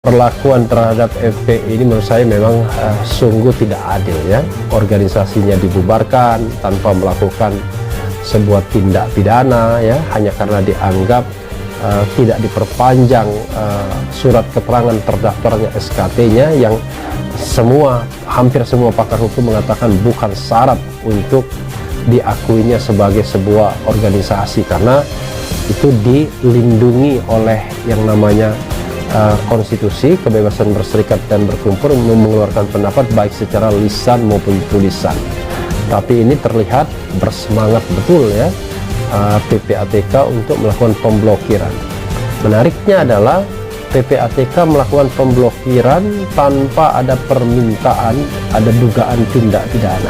Perlakuan terhadap FPI ini menurut saya memang sungguh tidak adil ya. Organisasinya dibubarkan tanpa melakukan sebuah tindak pidana ya, hanya karena dianggap tidak diperpanjang surat keterangan terdaftarnya SKT-nya yang hampir semua pakar hukum mengatakan bukan syarat untuk diakuinya sebagai sebuah organisasi, karena itu dilindungi oleh yang namanya konstitusi, kebebasan berserikat dan berkumpul, mengeluarkan pendapat baik secara lisan maupun tulisan. Tapi ini terlihat bersemangat betul ya PPATK untuk melakukan pemblokiran. Menariknya adalah PPATK melakukan pemblokiran tanpa ada permintaan, ada dugaan tindak pidana.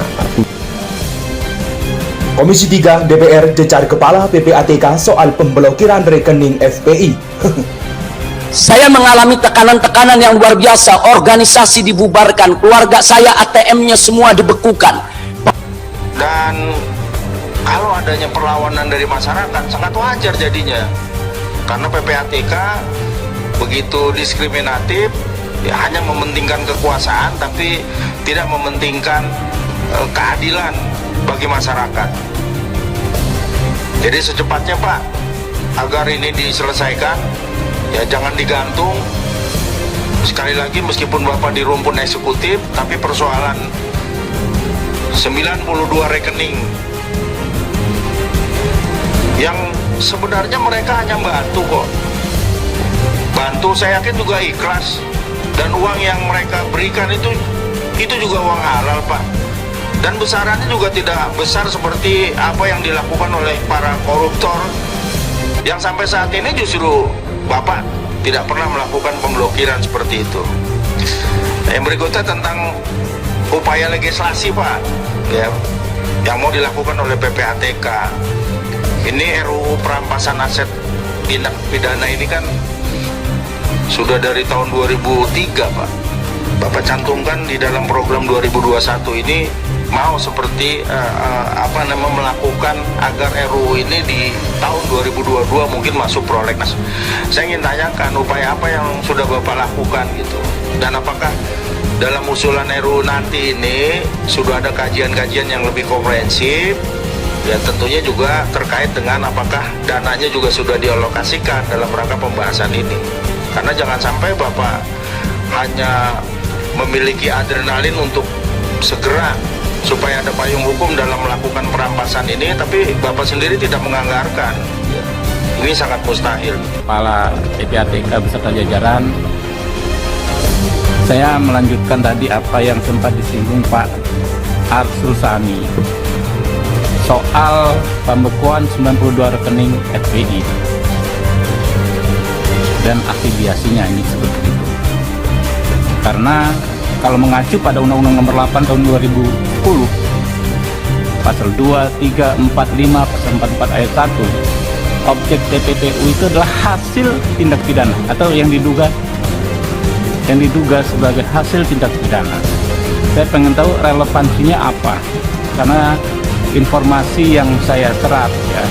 Komisi 3 DPR cecar kepala PPATK soal pemblokiran rekening FPI. Saya mengalami tekanan-tekanan yang luar biasa. Organisasi dibubarkan, keluarga saya ATM-nya semua dibekukan. Dan kalau adanya perlawanan dari masyarakat sangat wajar jadinya, karena PPATK begitu diskriminatif ya, hanya mementingkan kekuasaan tapi tidak mementingkan keadilan bagi masyarakat. Jadi secepatnya Pak, agar ini diselesaikan ya, jangan digantung. Sekali lagi, meskipun Bapak di rumpun eksekutif, tapi persoalan 92 rekening yang sebenarnya mereka hanya bantu kok. Bantu, saya yakin juga ikhlas, dan uang yang mereka berikan itu juga uang halal Pak, dan besarannya juga tidak besar seperti apa yang dilakukan oleh para koruptor yang sampai saat ini justru Bapak tidak pernah melakukan pemblokiran seperti itu. Yang berikutnya tentang upaya legislasi Pak ya, yang mau dilakukan oleh PPATK. Ini RUU perampasan aset tindak pidana ini kan sudah dari tahun 2003 Pak. Bapak cantumkan di dalam program 2021 ini mau seperti melakukan agar RUU ini di tahun 2022 mungkin masuk prolegnas. Saya ingin tanyakan upaya apa yang sudah Bapak lakukan gitu, dan apakah dalam usulan RUU nanti ini sudah ada kajian-kajian yang lebih komprehensif ya, tentunya juga terkait dengan apakah dananya juga sudah dialokasikan dalam rangka pembahasan ini. Karena jangan sampai Bapak hanya memiliki adrenalin untuk segera supaya ada payung hukum dalam melakukan perampasan ini, tapi Bapak sendiri tidak menganggarkan. Ini sangat mustahil. Kepala PPATK beserta jajaran, saya melanjutkan tadi apa yang sempat disinggung Pak Arsul Sani soal pembekuan 92 rekening FPI dan afiliasinya ini seperti itu. Karena kalau mengacu pada Undang-Undang Nomor 8 Tahun 2010 Pasal 2, 3, 4, 5, Pasal 44 Ayat 1, objek TPPU itu adalah hasil tindak pidana atau yang diduga sebagai hasil tindak pidana. Saya pengen tahu relevansinya apa, karena informasi yang saya serap ya,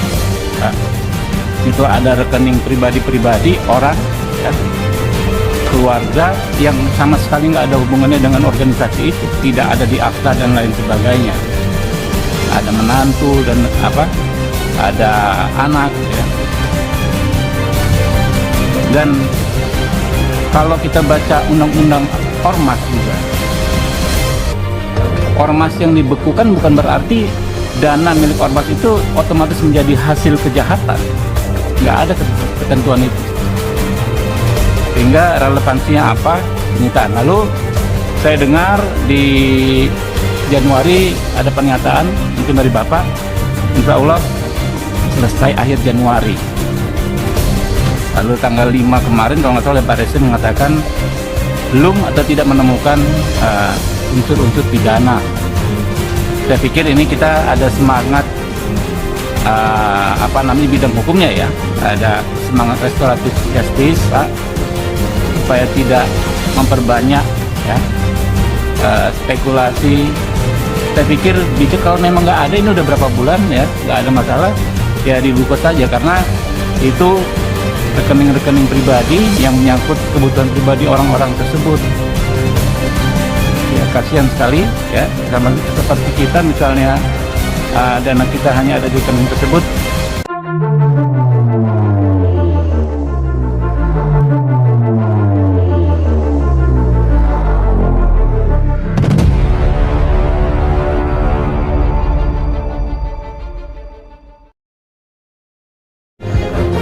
itu ada rekening pribadi orang ya, keluarga yang sama sekali nggak ada hubungannya dengan organisasi itu, tidak ada di akta dan lain sebagainya. Ada menantu dan ada anak ya. Dan kalau kita baca undang-undang ormas juga, ormas yang dibekukan bukan berarti dana milik ormas itu otomatis menjadi hasil kejahatan. Nggak ada ketentuan itu. Sehingga relevansinya apa? Penyitaan. Lalu saya dengar di Januari ada pernyataan mungkin dari Bapak, insya Allah selesai akhir Januari. Lalu tanggal 5 kemarin kalau nggak salah Pak Presiden mengatakan belum atau tidak menemukan unsur-unsur pidana. Saya pikir ini kita ada semangat bidang hukumnya ya, ada semangat restoratif justice Pak, supaya tidak memperbanyak ya spekulasi. Saya pikir kalau memang nggak ada, ini udah berapa bulan ya, nggak ada masalah ya, dibuka saja, karena itu rekening-rekening pribadi yang menyangkut kebutuhan pribadi orang-orang tersebut. Ya, kasihan sekali ya, sama seperti kita misalnya dana kita hanya ada di rekening tersebut.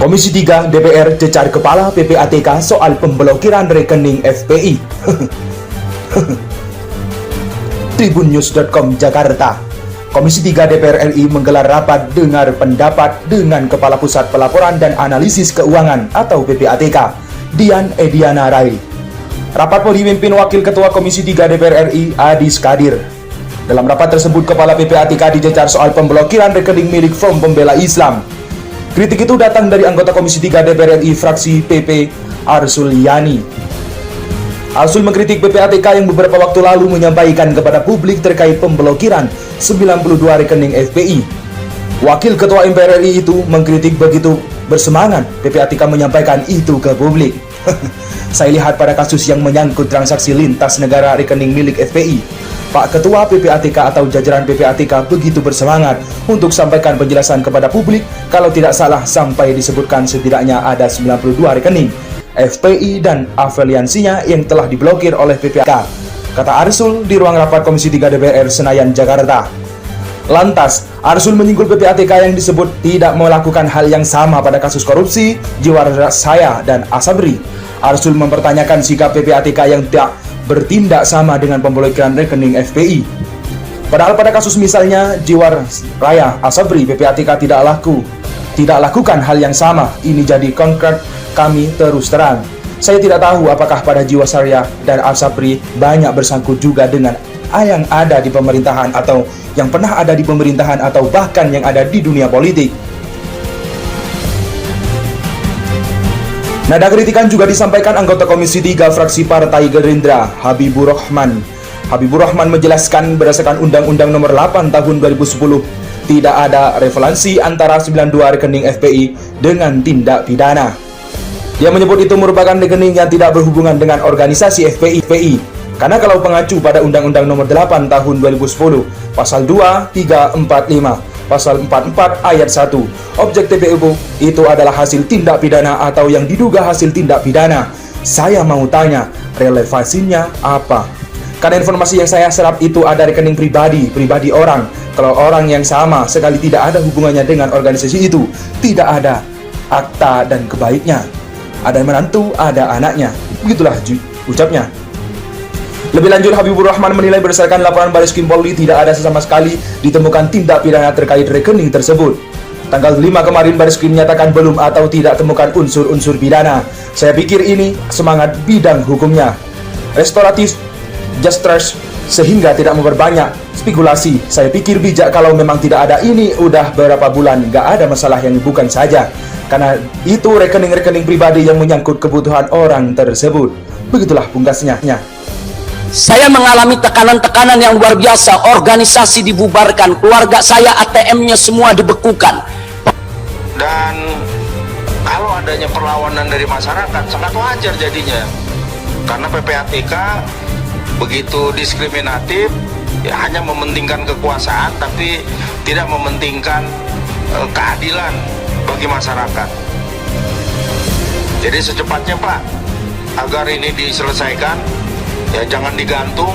Komisi 3 DPR cecar Kepala PPATK soal pemblokiran rekening FPI. Tribunnews.com Jakarta. Komisi 3 DPR RI menggelar rapat dengar pendapat dengan Kepala Pusat Pelaporan dan Analisis Keuangan atau PPATK, Dian Ediana Rai. Rapat dipimpin Wakil Ketua Komisi 3 DPR RI, Adis Kadir. Dalam rapat tersebut, Kepala PPATK dicecar soal pemblokiran rekening milik Front Pembela Islam. Kritik itu datang dari anggota Komisi 3 DPR RI fraksi PP Arsul Yani. Arsul mengkritik PPATK yang beberapa waktu lalu menyampaikan kepada publik terkait pemblokiran 92 rekening FPI. Wakil Ketua MPR RI itu mengkritik begitu bersemangat PPATK menyampaikan itu ke publik. Saya lihat pada kasus yang menyangkut transaksi lintas negara rekening milik FPI, Pak Ketua PPATK atau jajaran PPATK begitu bersemangat untuk sampaikan penjelasan kepada publik. Kalau tidak salah sampai disebutkan setidaknya ada 92 rekening FPI dan afiliansinya yang telah diblokir oleh PPATK, kata Arsul di ruang rapat Komisi 3 DPR Senayan, Jakarta. Lantas, Arsul menyinggol PPATK yang disebut tidak melakukan hal yang sama pada kasus korupsi Jiwasraya dan Asabri. Arsul mempertanyakan sikap PPATK yang tidak bertindak sama dengan pemblokiran rekening FPI. Padahal pada kasus misalnya Jiwasraya Asabri, PPATK tidak lakukan hal yang sama. Ini jadi konkret kami terus terang. Saya tidak tahu apakah pada Jiwasraya dan Asabri banyak bersangkut juga dengan yang ada di pemerintahan atau yang pernah ada di pemerintahan atau bahkan yang ada di dunia politik. Nada kritikan juga disampaikan anggota Komisi 3 fraksi Partai Gerindra, Habibur Rahman. Habibur Rahman menjelaskan berdasarkan Undang-Undang Nomor 8 Tahun 2010, tidak ada referensi antara 92 rekening FPI dengan tindak pidana. Dia menyebut itu merupakan rekening yang tidak berhubungan dengan organisasi FPI. Karena kalau pengacu pada Undang-Undang Nomor 8 Tahun 2010, Pasal 2, 3, 4, 5, Pasal 44 Ayat 1, objek TPU itu adalah hasil tindak pidana atau yang diduga hasil tindak pidana. Saya mau tanya, relevansinya apa? Karena informasi yang saya serap itu ada rekening pribadi orang. Kalau orang yang sama sekali tidak ada hubungannya dengan organisasi itu, tidak ada akta dan kebaiknya. Ada menantu, ada anaknya. Begitulah ucapnya. Lebih lanjut, Habibur Rahman menilai berdasarkan laporan Baris Krim Polri tidak ada sama sekali ditemukan tindak pidana terkait rekening tersebut. Tanggal 5 kemarin Baris Krim menyatakan belum atau tidak temukan unsur-unsur pidana. Saya pikir ini semangat bidang hukumnya, restoratif justice, sehingga tidak memperbanyak spekulasi. Saya pikir bijak kalau memang tidak ada ini udah beberapa bulan nggak ada masalah yang bukan saja. Karena itu rekening-rekening pribadi yang menyangkut kebutuhan orang tersebut. Begitulah pungkasnya. Saya mengalami tekanan-tekanan yang luar biasa. Organisasi dibubarkan, keluarga saya ATM-nya semua dibekukan. Dan kalau adanya perlawanan dari masyarakat sangat wajar jadinya, karena PPATK begitu diskriminatif, ya hanya mementingkan kekuasaan tapi tidak mementingkan keadilan bagi masyarakat. Jadi secepatnya Pak, agar ini diselesaikan, ya jangan digantung.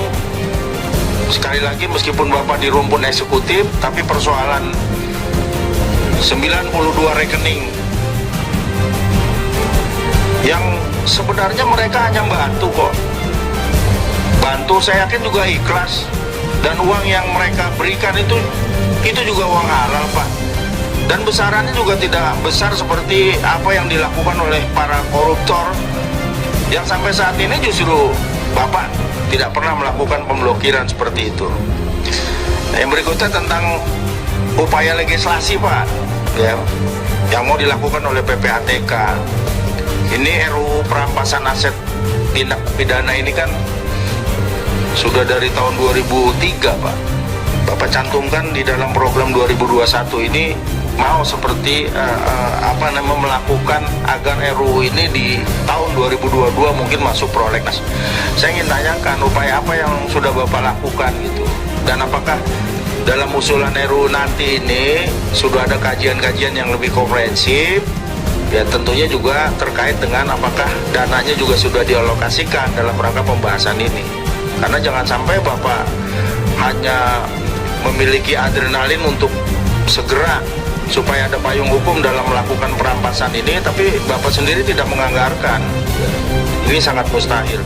Sekali lagi, meskipun Bapak di rumpun eksekutif, tapi persoalan 92 rekening yang sebenarnya mereka hanya bantu kok. Bantu, saya yakin juga ikhlas. Dan uang yang mereka berikan itu juga uang halal Pak. Dan besarannya juga tidak besar seperti apa yang dilakukan oleh para koruptor yang sampai saat ini justru Bapak tidak pernah melakukan pemblokiran seperti itu. Nah, yang berikutnya tentang upaya legislasi Pak, ya, yang mau dilakukan oleh PPATK. Ini RUU perampasan aset tindak pidana ini kan sudah dari tahun 2003 Pak. Bapak cantumkan di dalam program 2021 ini mau seperti melakukan agar RUU ini di tahun 2022 mungkin masuk prolegnas. Saya ingin tanyakan upaya apa yang sudah Bapak lakukan gitu, dan apakah dalam usulan RUU nanti ini sudah ada kajian-kajian yang lebih komprehensif, ya tentunya juga terkait dengan apakah dananya juga sudah dialokasikan dalam rangka pembahasan ini. Karena jangan sampai Bapak hanya memiliki adrenalin untuk segera supaya ada payung hukum dalam melakukan perampasan ini, tapi Bapak sendiri tidak menganggarkan. Ini sangat mustahil.